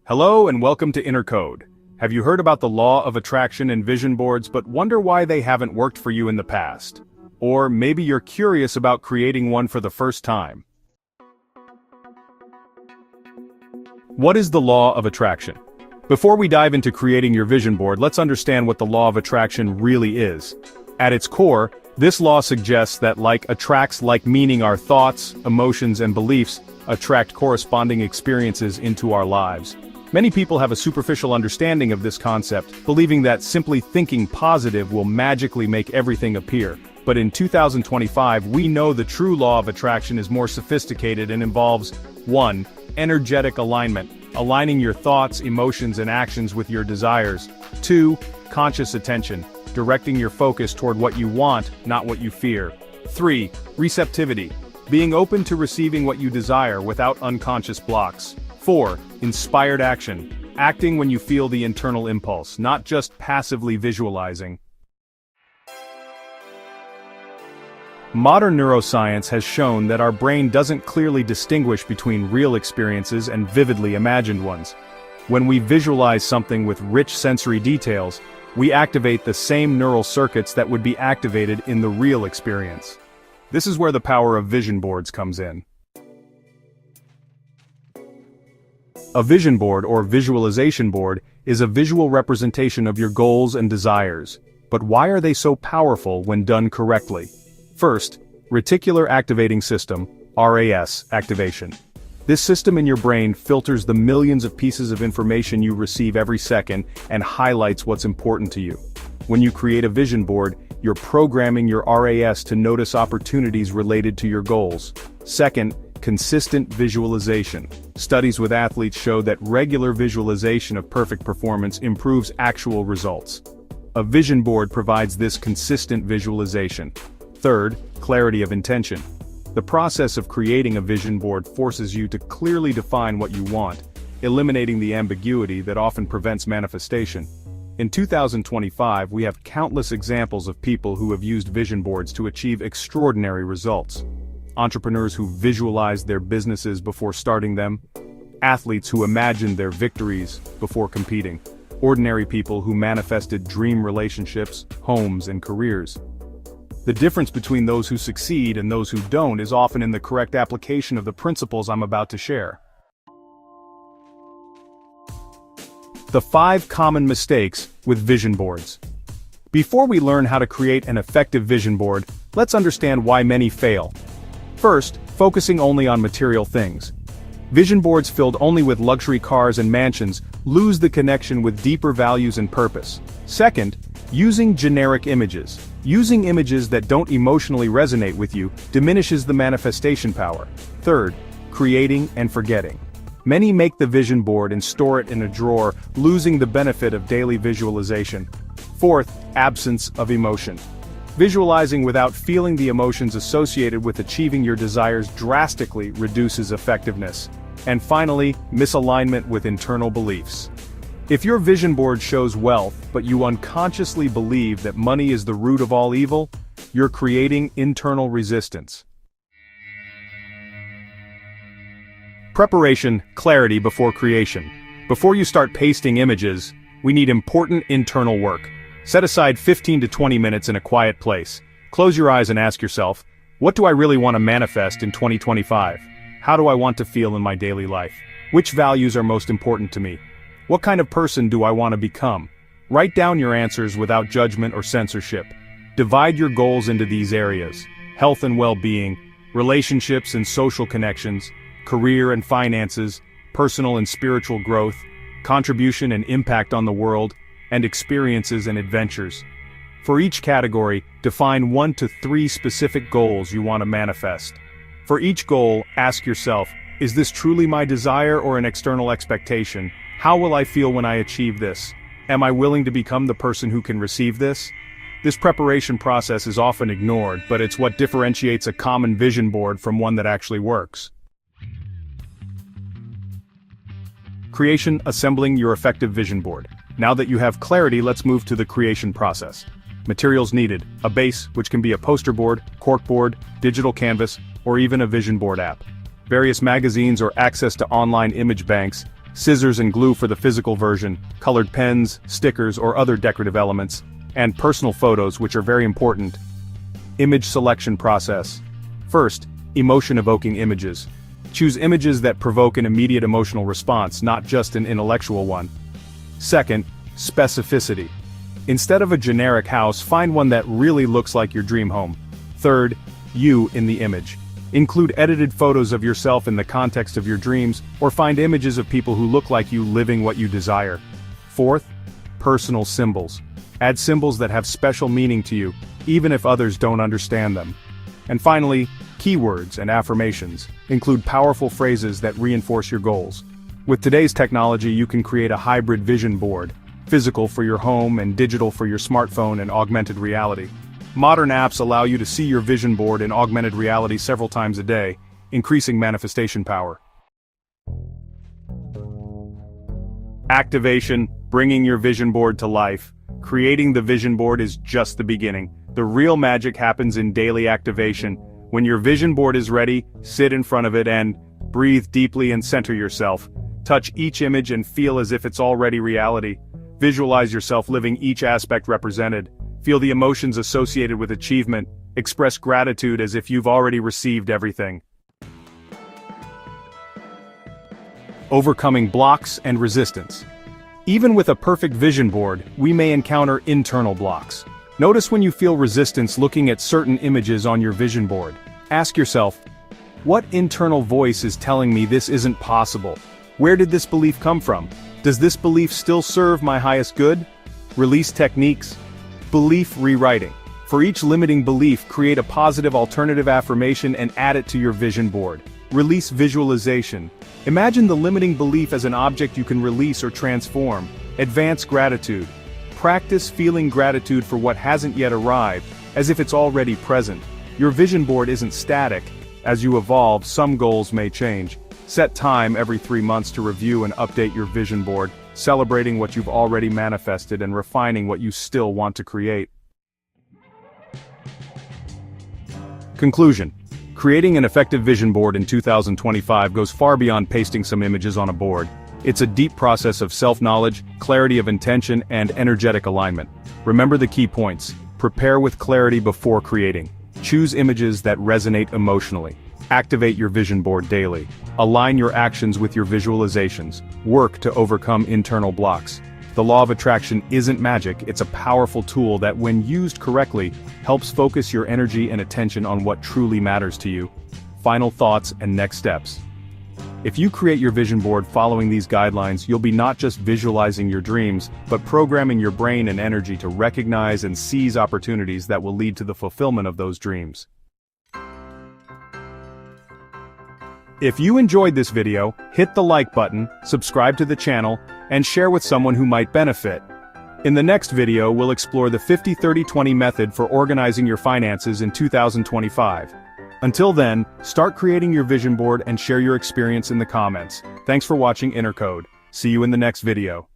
Hello and welcome to Inner Code. Have you heard about the law of attraction and vision boards but wonder why they haven't worked for you in the past? Or maybe you're curious about creating one for the first time. What is the law of attraction? Before we dive into creating your vision board, let's understand what the law of attraction really is. At its core, this law suggests that like attracts like, meaning our thoughts, emotions, and beliefs attract corresponding experiences into our lives. Many people have a superficial understanding of this concept, believing that simply thinking positive will magically make everything appear. But in 2025, we know the true law of attraction is more sophisticated and involves 1. Energetic alignment, aligning your thoughts, emotions, and actions with your desires. 2. Conscious attention, directing your focus toward what you want, not what you fear. 3. Receptivity, being open to receiving what you desire without unconscious blocks. 4. Inspired action, acting when you feel the internal impulse, not just passively visualizing. Modern neuroscience has shown that our brain doesn't clearly distinguish between real experiences and vividly imagined ones. When we visualize something with rich sensory details, we activate the same neural circuits that would be activated in the real experience. This is where the power of vision boards comes in. A vision board or visualization board is a visual representation of your goals and desires. But why are they so powerful when done correctly? First, Reticular Activating System, RAS, activation. This system in your brain filters the millions of pieces of information you receive every second and highlights what's important to you. When you create a vision board, you're programming your RAS to notice opportunities related to your goals. Second, consistent visualization. Studies with athletes show that regular visualization of perfect performance improves actual results. A vision board provides this consistent visualization. Third, clarity of intention. The process of creating a vision board forces you to clearly define what you want, eliminating the ambiguity that often prevents manifestation. In 2025, we have countless examples of people who have used vision boards to achieve extraordinary results. Entrepreneurs who visualized their businesses before starting them, athletes who imagined their victories before competing, ordinary people who manifested dream relationships, homes, and careers. The difference between those who succeed and those who don't is often in the correct application of the principles I'm about to share. The 5 common mistakes with vision boards. Before we learn how to create an effective vision board, let's understand why many fail. First, focusing only on material things. Vision boards filled only with luxury cars and mansions lose the connection with deeper values and purpose. Second, using generic images. Using images that don't emotionally resonate with you diminishes the manifestation power. Third, creating and forgetting. Many make the vision board and store it in a drawer, losing the benefit of daily visualization. Fourth, absence of emotion. Visualizing without feeling the emotions associated with achieving your desires drastically reduces effectiveness. And finally, misalignment with internal beliefs. If your vision board shows wealth, but you unconsciously believe that money is the root of all evil, you're creating internal resistance. Preparation, clarity before creation. Before you start pasting images, we need important internal work. Set aside 15 to 20 minutes in a quiet place. Close your eyes and ask yourself, what do I really want to manifest in 2025? How do I want to feel in my daily life? Which values are most important to me? What kind of person do I want to become? Write down your answers without judgment or censorship. Divide your goals into these areas: health and well-being, relationships and social connections, career and finances, personal and spiritual growth, contribution and impact on the world, and experiences and adventures. For each category, define 1 to 3 specific goals you want to manifest. For each goal, ask yourself, is this truly my desire or an external expectation? How will I feel when I achieve this? Am I willing to become the person who can receive this? This preparation process is often ignored, but it's what differentiates a common vision board from one that actually works. Creation, assembling your effective vision board. Now that you have clarity, let's move to the creation process. Materials needed: a base, which can be a poster board, corkboard, digital canvas, or even a vision board app. Various magazines or access to online image banks scissors and glue for the physical version, colored pens, stickers, or other decorative elements, and personal photos, which are very important. Image selection process. First, emotion-evoking images. Choose images that provoke an immediate emotional response, not just an intellectual one. Second, specificity. Instead of a generic house, find one that really looks like your dream home. Third, you in the image. Include edited photos of yourself in the context of your dreams, or find images of people who look like you living what you desire. Fourth, personal symbols. Add symbols that have special meaning to you, even if others don't understand them. And finally, keywords and affirmations. Include powerful phrases that reinforce your goals. With today's technology, you can create a hybrid vision board, physical for your home and digital for your smartphone and augmented reality. Modern apps allow you to see your vision board in augmented reality several times a day, increasing manifestation power. Activation, bringing your vision board to life. Creating the vision board is just the beginning. The real magic happens in daily activation. When your vision board is ready, sit in front of it and breathe deeply and center yourself. Touch each image and feel as if it's already reality. Visualize yourself living each aspect represented. Feel the emotions associated with achievement. Express gratitude as if you've already received everything. Overcoming blocks and resistance. Even with a perfect vision board, we may encounter internal blocks. Notice when you feel resistance looking at certain images on your vision board. Ask yourself, what internal voice is telling me this isn't possible? Where did this belief come from? Does this belief still serve my highest good? Release techniques. Belief rewriting. For each limiting belief, create a positive alternative affirmation and add it to your vision board. Release visualization. Imagine the limiting belief as an object you can release or transform. Advance gratitude. Practice feeling gratitude for what hasn't yet arrived, as if it's already present. Your vision board isn't static. As you evolve, some goals may change. Set time every 3 months to review and update your vision board, celebrating what you've already manifested and refining what you still want to create. Conclusion. Creating an effective vision board in 2025 goes far beyond pasting some images on a board. It's a deep process of self-knowledge, clarity of intention, and energetic alignment. Remember the key points. Prepare with clarity before creating. Choose images that resonate emotionally. Activate your vision board daily. Align your actions with your visualizations. Work to overcome internal blocks. The law of attraction isn't magic, it's a powerful tool that, when used correctly, helps focus your energy and attention on what truly matters to you. Final thoughts and next steps. If you create your vision board following these guidelines, you'll be not just visualizing your dreams, but programming your brain and energy to recognize and seize opportunities that will lead to the fulfillment of those dreams. If you enjoyed this video, hit the like button, subscribe to the channel, and share with someone who might benefit. In the next video, we'll explore the 50-30-20 method for organizing your finances in 2025. Until then, start creating your vision board and share your experience in the comments. Thanks for watching Inner Code. See you in the next video.